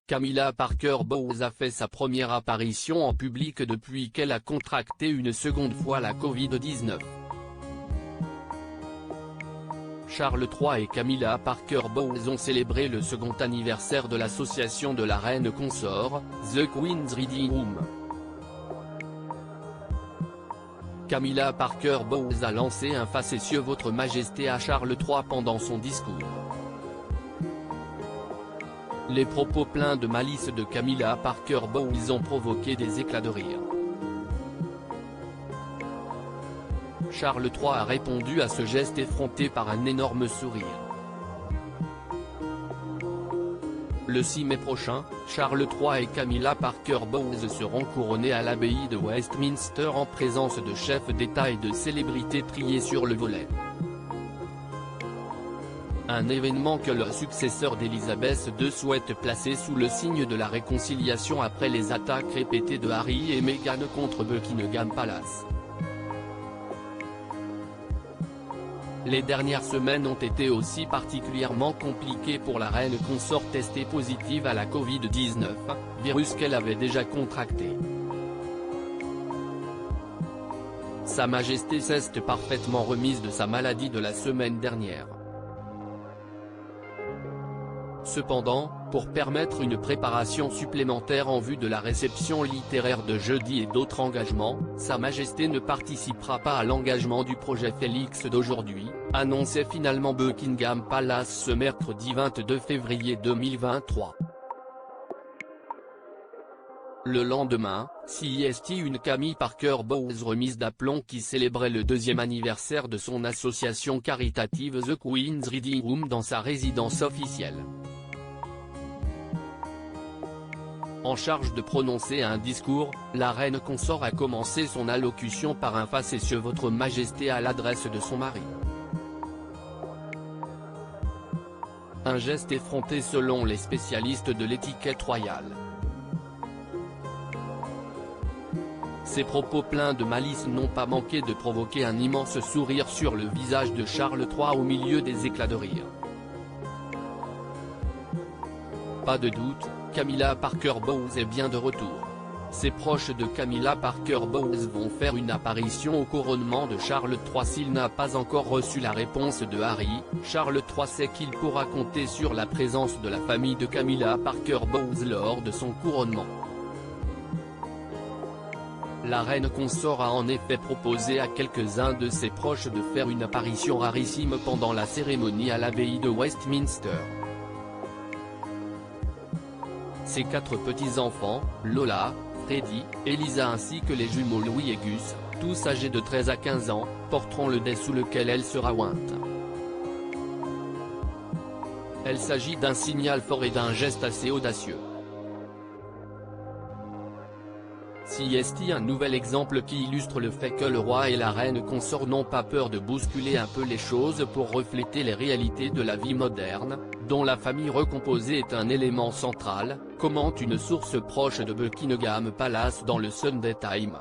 Camilla Parker Bowles a fait sa première apparition en public depuis qu'elle a contracté une seconde fois la Covid-19. Charles III et Camilla Parker Bowles ont célébré le second anniversaire de l'association de la reine consort, The Queen's Reading Room. Camilla Parker Bowles a lancé un facétieux Votre Majesté à Charles III pendant son discours. Les propos pleins de malice de Camilla Parker Bowles ont provoqué des éclats de rire. Charles III a répondu à ce geste effronté par un énorme sourire. Le 6 mai prochain, Charles III et Camilla Parker Bowles seront couronnés à l'abbaye de Westminster en présence de chefs d'État et de célébrités triées sur le volet. Un événement que le successeur d'Elisabeth II souhaite placer sous le signe de la réconciliation après les attaques répétées de Harry et Meghan contre Buckingham Palace. Les dernières semaines ont été aussi particulièrement compliquées pour la reine consort testée positive à la Covid-19, virus qu'elle avait déjà contracté. Sa Majesté s'est parfaitement remise de sa maladie de la semaine dernière. Cependant, pour permettre une préparation supplémentaire en vue de la réception littéraire de jeudi et d'autres engagements, Sa Majesté ne participera pas à l'engagement du projet Félix d'aujourd'hui, annonçait finalement Buckingham Palace ce mercredi 22 février 2023. Le lendemain, CST une Camilla Parker Bowles remise d'aplomb qui célébrait le deuxième anniversaire de son association caritative The Queen's Reading Room dans sa résidence officielle. En charge de prononcer un discours, la reine consort a commencé son allocution par un facétieux Votre Majesté à l'adresse de son mari. Un geste effronté selon les spécialistes de l'étiquette royale. Ces propos pleins de malice n'ont pas manqué de provoquer un immense sourire sur le visage de Charles III au milieu des éclats de rire. Pas de doute, Camilla Parker Bowles est bien de retour. Ses proches de Camilla Parker Bowles vont faire une apparition au couronnement de Charles III s'il n'a pas encore reçu la réponse de Harry. Charles III sait qu'il pourra compter sur la présence de la famille de Camilla Parker Bowles lors de son couronnement. La reine consort a en effet proposé à quelques-uns de ses proches de faire une apparition rarissime pendant la cérémonie à l'abbaye de Westminster. Ses 4 petits-enfants, Lola, Freddie, Elisa ainsi que les jumeaux Louis et Gus, tous âgés de 13 à 15 ans, porteront le dais sous lequel elle sera ointe. Il s'agit d'un signal fort et d'un geste assez audacieux. CST un nouvel exemple qui illustre le fait que le roi et la reine consort n'ont pas peur de bousculer un peu les choses pour refléter les réalités de la vie moderne, dont la famille recomposée est un élément central, commente une source proche de Buckingham Palace dans le Sunday Times.